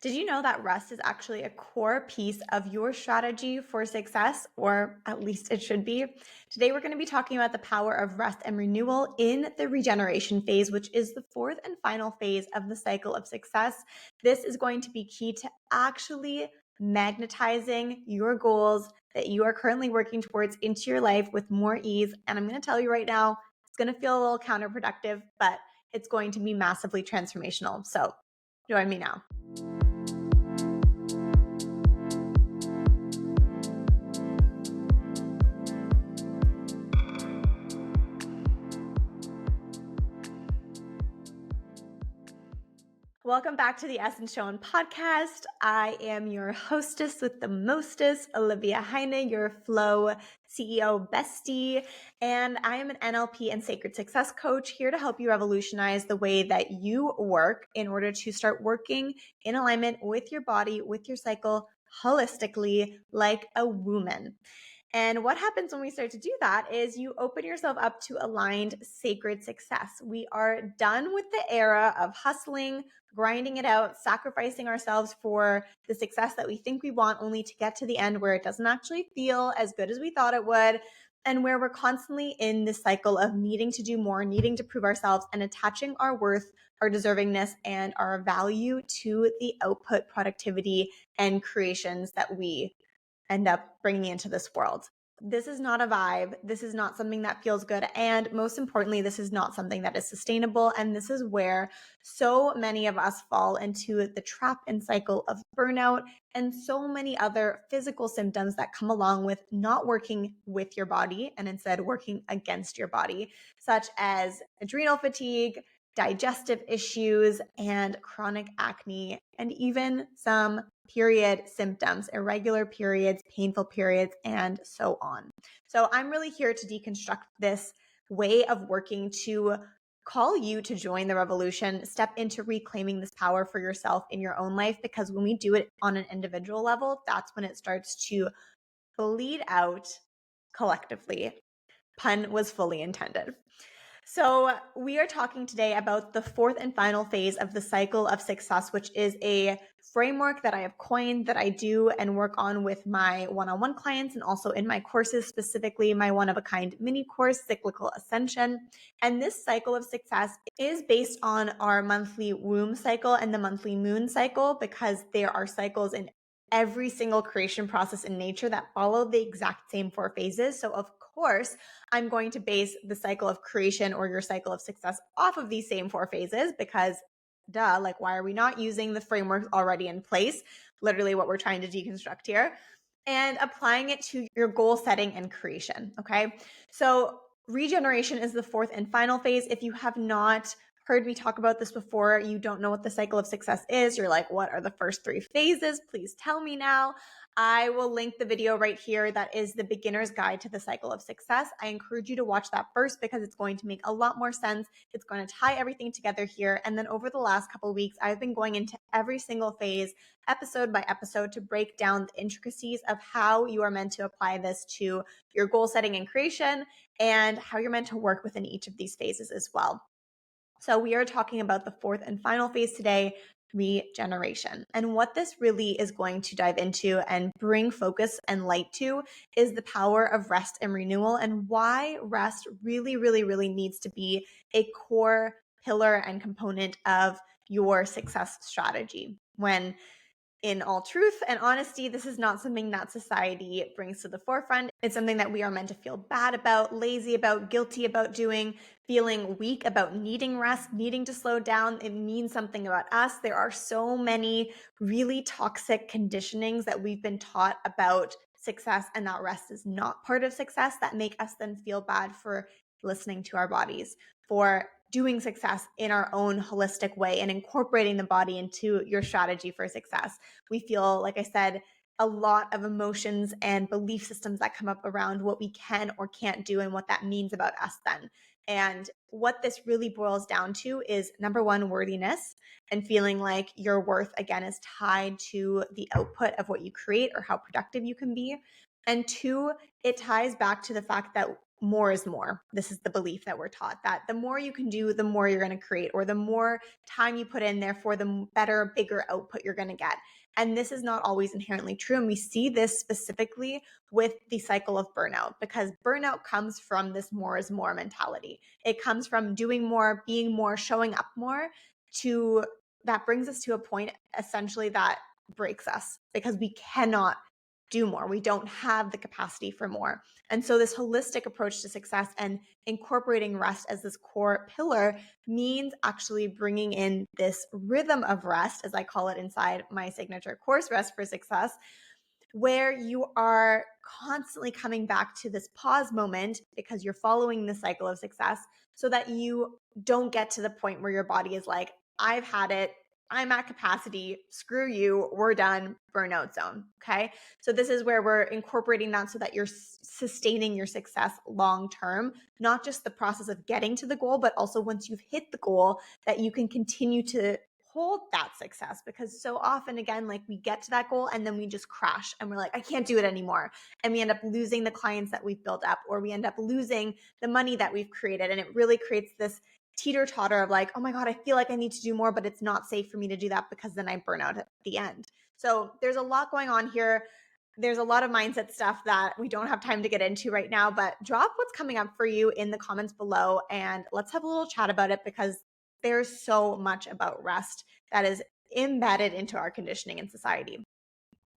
Did you know that rest is actually a core piece of your strategy for success, or at least it should be? Today, we're going to be talking about the power of rest and renewal in the regeneration phase, which is the fourth and final phase of the cycle of success. This is going to be key to actually magnetizing your goals that you are currently working towards into your life with more ease. And I'm going to tell you right now, it's going to feel a little counterproductive, but it's going to be massively transformational. So join me now. Welcome back to the Essence Show and podcast. I am your hostess with the mostest, Olivia Heine, your Flow CEO bestie, and I am an NLP and sacred success coach here to help you revolutionize the way that you work in order to start working in alignment with your body, with your cycle, holistically, like a woman. And what happens when we start to do that is you open yourself up to aligned sacred success. We are done with the era of hustling, grinding it out, sacrificing ourselves for the success that we think we want, only to get to the end where it doesn't actually feel as good as we thought it would, and where we're constantly in this cycle of needing to do more, needing to prove ourselves, and attaching our worth, our deservingness, and our value to the output, productivity, and creations that we end up bringing into this world. This is not a vibe. This is not something that feels good. And most importantly, this is not something that is sustainable. And this is where so many of us fall into the trap and cycle of burnout and so many other physical symptoms that come along with not working with your body and instead working against your body, such as adrenal fatigue, digestive issues, and chronic acne, and even some period symptoms, irregular periods, painful periods, and so on. So I'm really here to deconstruct this way of working to call you to join the revolution, step into reclaiming this power for yourself in your own life, because when we do it on an individual level, that's when it starts to bleed out collectively. Pun was fully intended. So we are talking today about the fourth and final phase of the cycle of success, which is a framework that I have coined that I do and work on with my one-on-one clients and also in my courses, specifically my one-of-a-kind mini course, Cyclical Ascension. And this cycle of success is based on our monthly womb cycle and the monthly moon cycle, because there are cycles in every single creation process in nature that follow the exact same four phases. So of course, I'm going to base the cycle of creation or your cycle of success off of these same four phases, because duh, like why are we not using the framework already in place? Literally what we're trying to deconstruct here, and applying it to your goal setting and creation. Okay. So regeneration is the fourth and final phase. If you have not heard me talk about this before, you don't know what the cycle of success is, you're like, what are the first three phases? Please tell me now. I will link the video right here that is the beginner's guide to the cycle of success. I encourage you to watch that first because it's going to make a lot more sense. It's going to tie everything together here. And then over the last couple of weeks, I've been going into every single phase, episode by episode, to break down the intricacies of how you are meant to apply this to your goal setting and creation, and how you're meant to work within each of these phases as well. So we are talking about the fourth and final phase today, regeneration. And what this really is going to dive into and bring focus and light to is the power of rest and renewal, and why rest really, really, really needs to be a core pillar and component of your success strategy. When in all truth and honesty, this is not something that society brings to the forefront. It's something that we are meant to feel bad about, lazy about, guilty about doing, feeling weak about needing rest, needing to slow down. It means something about us. There are so many really toxic conditionings that we've been taught about success, and that rest is not part of success, that make us then feel bad for listening to our bodies, for doing success in our own holistic way and incorporating the body into your strategy for success. We feel, like I said, a lot of emotions and belief systems that come up around what we can or can't do and what that means about us then. And what this really boils down to is, number one, worthiness, and feeling like your worth, again, is tied to the output of what you create or how productive you can be. And two, it ties back to the fact that more is more. This is the belief that we're taught, that the more you can do, the more you're going to create, or the more time you put in, therefore the better, bigger output you're going to get. And this is not always inherently true. And we see this specifically with the cycle of burnout, because burnout comes from this more is more mentality. It comes from doing more, being more, showing up more, to that brings us to a point essentially that breaks us, because we cannot do more. We don't have the capacity for more. And so this holistic approach to success and incorporating rest as this core pillar means actually bringing in this rhythm of rest, as I call it inside my signature course, Rest for Success, where you are constantly coming back to this pause moment because you're following the cycle of success, so that you don't get to the point where your body is like, I've had it, I'm at capacity, screw you, we're done, burnout zone. Okay. So this is where we're incorporating that so that you're sustaining your success long term, not just the process of getting to the goal, but also once you've hit the goal, that you can continue to hold that success. Because so often, again, like we get to that goal and then we just crash and we're like, I can't do it anymore. And we end up losing the clients that we've built up, or we end up losing the money that we've created. And it really creates this teeter totter of like, oh my God, I feel like I need to do more, but it's not safe for me to do that because then I burn out at the end. So there's a lot going on here. There's a lot of mindset stuff that we don't have time to get into right now, but drop what's coming up for you in the comments below and let's have a little chat about it, because there's so much about rest that is embedded into our conditioning in society.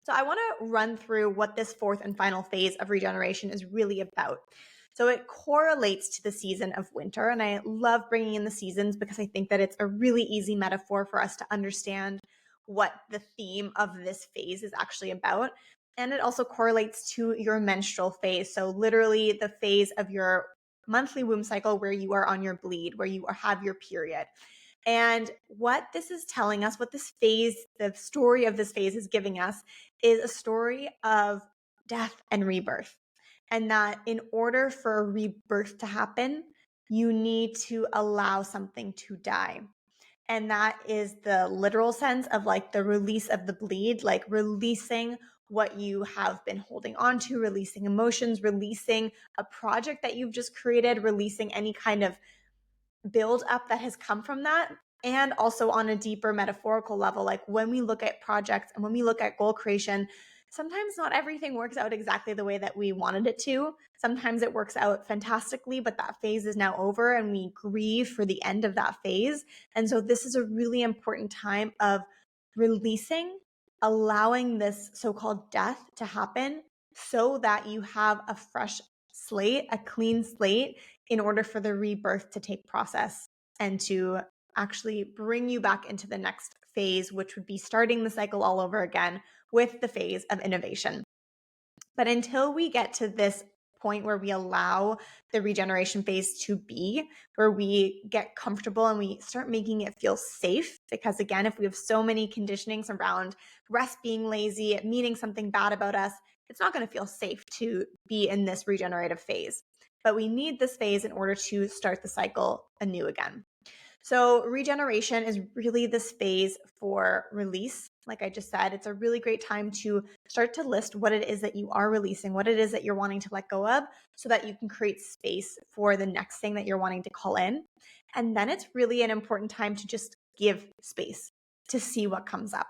So I want to run through what this fourth and final phase of regeneration is really about. So it correlates to the season of winter. And I love bringing in the seasons because I think that it's a really easy metaphor for us to understand what the theme of this phase is actually about. And it also correlates to your menstrual phase. So literally the phase of your monthly womb cycle where you are on your bleed, where you have your period. And what this is telling us, what this phase, the story of this phase is giving us, is a story of death and rebirth. And that in order for a rebirth to happen, you need to allow something to die. And that is the literal sense of like the release of the bleed, like releasing what you have been holding on to, releasing emotions, releasing a project that you've just created, releasing any kind of build up that has come from that. And also on a deeper metaphorical level, like when we look at projects and when we look at goal creation, sometimes not everything works out exactly the way that we wanted it to. Sometimes it works out fantastically, but that phase is now over and we grieve for the end of that phase. And so this is a really important time of releasing, allowing this so-called death to happen so that you have a fresh slate, a clean slate, in order for the rebirth to take process and to actually bring you back into the next phase, which would be starting the cycle all over again with the phase of innovation. But until we get to this point where we allow the regeneration phase to be, where we get comfortable and we start making it feel safe, because again, if we have so many conditionings around rest being lazy, meaning something bad about us, it's not going to feel safe to be in this regenerative phase. But we need this phase in order to start the cycle anew again. So regeneration is really this phase for release. Like I just said, it's a really great time to start to list what it is that you are releasing, what it is that you're wanting to let go of, so that you can create space for the next thing that you're wanting to call in. And then it's really an important time to just give space to see what comes up.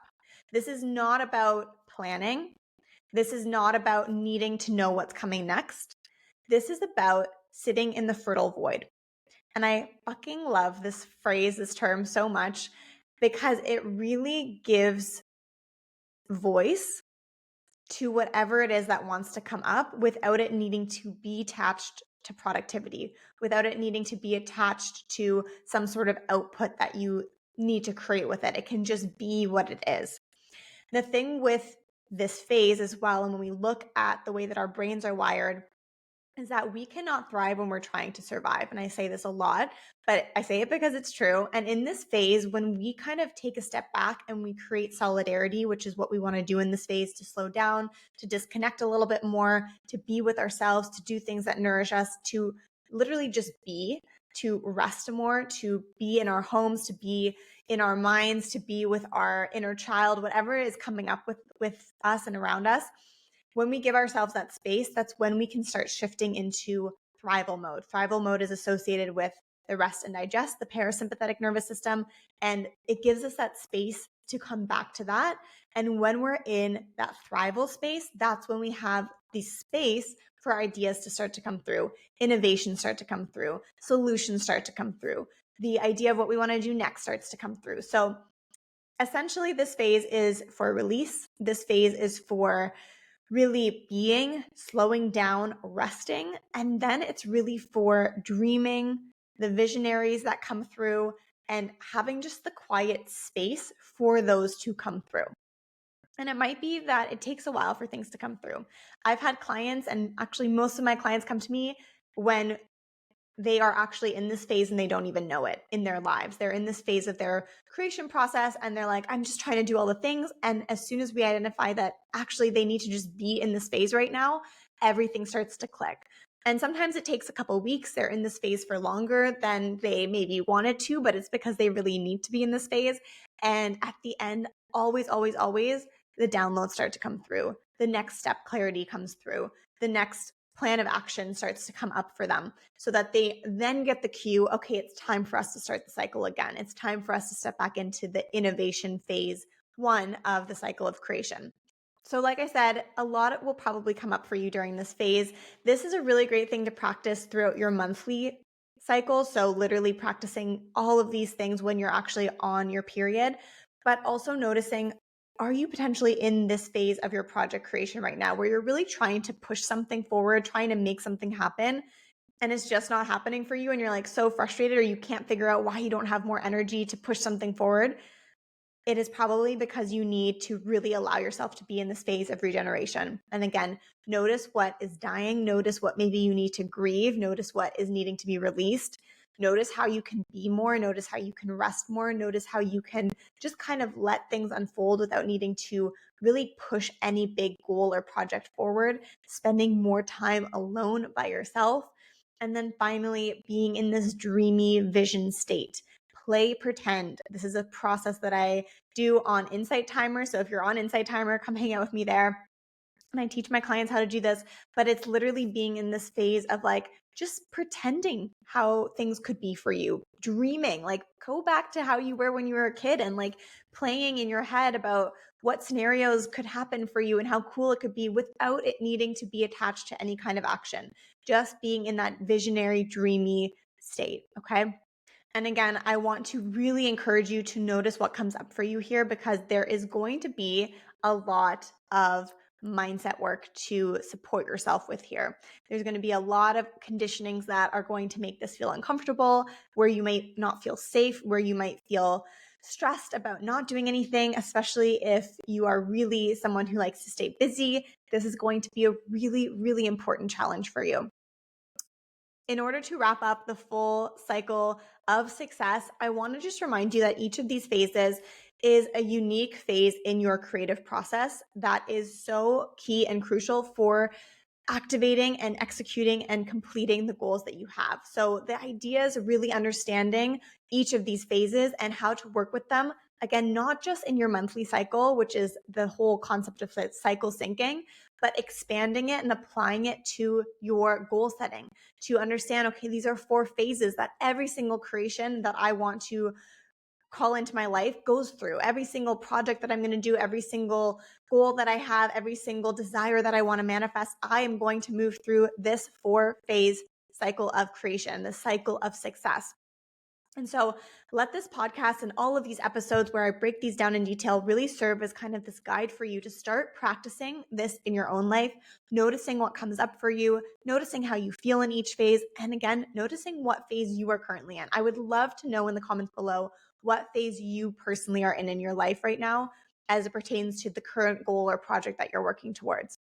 This is not about planning. This is not about needing to know what's coming next. This is about sitting in the fertile void. And I fucking love this phrase, this term so much, because it really gives voice to whatever it is that wants to come up without it needing to be attached to productivity, without it needing to be attached to some sort of output that you need to create with it. It can just be what it is. The thing with this phase as well, and when we look at the way that our brains are wired, is that we cannot thrive when we're trying to survive. And I say this a lot, but I say it because it's true. And in this phase, when we kind of take a step back and we create solidarity, which is what we want to do in this phase, to slow down, to disconnect a little bit more, to be with ourselves, to do things that nourish us, to literally just be, to rest more, to be in our homes, to be in our minds, to be with our inner child, whatever is coming up with us and around us. When we give ourselves that space, that's when we can start shifting into thrival mode. Thrival mode is associated with the rest and digest, the parasympathetic nervous system, and it gives us that space to come back to that. And when we're in that thrival space, that's when we have the space for ideas to start to come through, innovations start to come through, solutions start to come through, the idea of what we want to do next starts to come through. So essentially, this phase is for release. This phase is for really being, slowing down, resting. And then it's really for dreaming, the visionaries that come through, and having just the quiet space for those to come through. And it might be that it takes a while for things to come through. I've had clients, and actually most of my clients come to me when they are actually in this phase and they don't even know it in their lives. They're in this phase of their creation process and they're like, I'm just trying to do all the things. And as soon as we identify that actually they need to just be in this phase right now, everything starts to click. And sometimes it takes a couple weeks. They're in this phase for longer than they maybe wanted to, but it's because they really need to be in this phase. And at the end, always, always, always, the downloads start to come through. The next step clarity comes through. The next plan of action starts to come up for them so that they then get the cue, okay, it's time for us to start the cycle again. It's time for us to step back into the innovation phase 1 of the cycle of creation. So like I said, a lot will probably come up for you during this phase. This is a really great thing to practice throughout your monthly cycle. So literally practicing all of these things when you're actually on your period, but also noticing, are you potentially in this phase of your project creation right now where you're really trying to push something forward, trying to make something happen, and it's just not happening for you and you're like so frustrated or you can't figure out why you don't have more energy to push something forward? It is probably because you need to really allow yourself to be in this phase of regeneration. And again, notice what is dying, notice what maybe you need to grieve, notice what is needing to be released. Notice how you can be more, notice how you can rest more, notice how you can just kind of let things unfold without needing to really push any big goal or project forward, spending more time alone by yourself. And then finally, being in this dreamy vision state. Play pretend. This is a process that I do on Insight Timer. So if you're on Insight Timer, come hang out with me there. And I teach my clients how to do this, but it's literally being in this phase of like just pretending how things could be for you, dreaming, like go back to how you were when you were a kid and like playing in your head about what scenarios could happen for you and how cool it could be without it needing to be attached to any kind of action, just being in that visionary, dreamy state. Okay. And again, I want to really encourage you to notice what comes up for you here because there is going to be a lot of mindset work to support yourself with here. There's going to be a lot of conditionings that are going to make this feel uncomfortable, where you might not feel safe, where you might feel stressed about not doing anything, especially if you are really someone who likes to stay busy. This is going to be a really, really important challenge for you. In order to wrap up the full cycle of success, I want to just remind you that each of these phases is a unique phase in your creative process that is so key and crucial for activating and executing and completing the goals that you have. So the idea is really understanding each of these phases and how to work with them. Again, not just in your monthly cycle, which is the whole concept of cycle syncing, but expanding it and applying it to your goal setting to understand, okay, these are 4 phases that every single creation that I want to call into my life goes through. Every single project that I'm going to do, every single goal that I have, every single desire that I want to manifest, I am going to move through this 4-phase cycle of creation, the cycle of success. And so let this podcast and all of these episodes where I break these down in detail really serve as kind of this guide for you to start practicing this in your own life, noticing what comes up for you, noticing how you feel in each phase, and again, noticing what phase you are currently in. I would love to know in the comments below what phase you personally are in your life right now as it pertains to the current goal or project that you're working towards.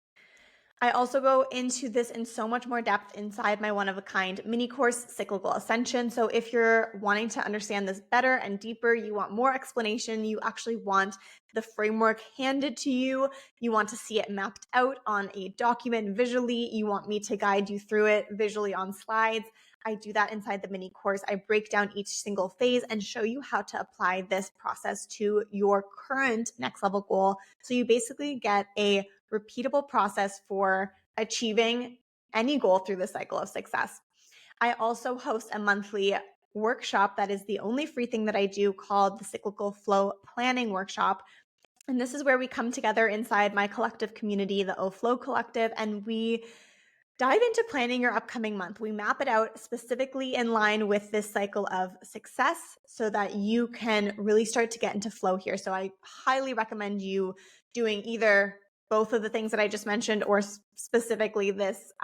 I also go into this in so much more depth inside my one-of-a-kind mini course, Cyclical Ascension. So if you're wanting to understand this better and deeper, you want more explanation, you actually want the framework handed to you, you want to see it mapped out on a document visually, you want me to guide you through it visually on slides, I do that inside the mini course. I break down each single phase and show you how to apply this process to your current next level goal. So you basically get a repeatable process for achieving any goal through the cycle of success. I also host a monthly workshop that is the only free thing that I do, called the Cyclical Flow Planning Workshop. And this is where we come together inside my collective community, the O Flow Collective, and we dive into planning your upcoming month. We map it out specifically in line with this cycle of success so that you can really start to get into flow here. So I highly recommend you doing either both of the things that I just mentioned, or specifically this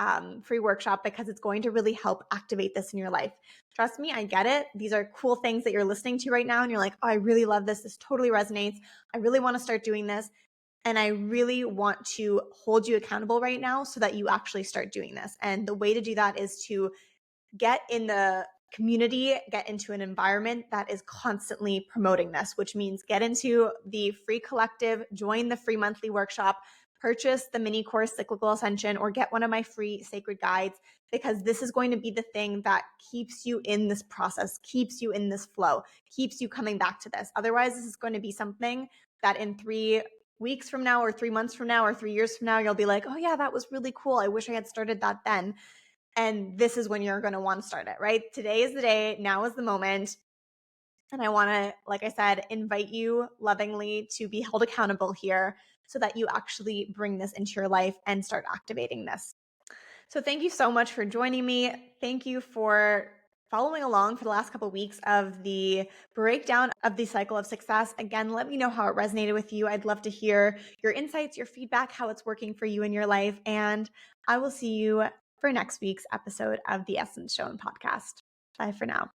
free workshop, because it's going to really help activate this in your life. Trust me, I get it. These are cool things that you're listening to right now, and you're like, oh, I really love this. This totally resonates. I really want to start doing this. And I really want to hold you accountable right now so that you actually start doing this. And the way to do that is to get in the community, get into an environment that is constantly promoting this, which means get into the free collective, join the free monthly workshop, purchase the mini course Cyclical Ascension, or get one of my free sacred guides, because this is going to be the thing that keeps you in this process, keeps you in this flow, keeps you coming back to this. Otherwise, this is going to be something that in 3 weeks from now, or 3 months from now, or 3 years from now, you'll be like, oh yeah, that was really cool. I wish I had started that then. And this is when you're going to want to start it, right? Today is the day. Now is the moment. And I want to, like I said, invite you lovingly to be held accountable here so that you actually bring this into your life and start activating this. So thank you so much for joining me. Thank you for following along for the last couple of weeks of the breakdown of the cycle of success. Again, let me know how it resonated with you. I'd love to hear your insights, your feedback, how it's working for you in your life. And I will see you for next week's episode of the Essence Shown podcast. Bye for now.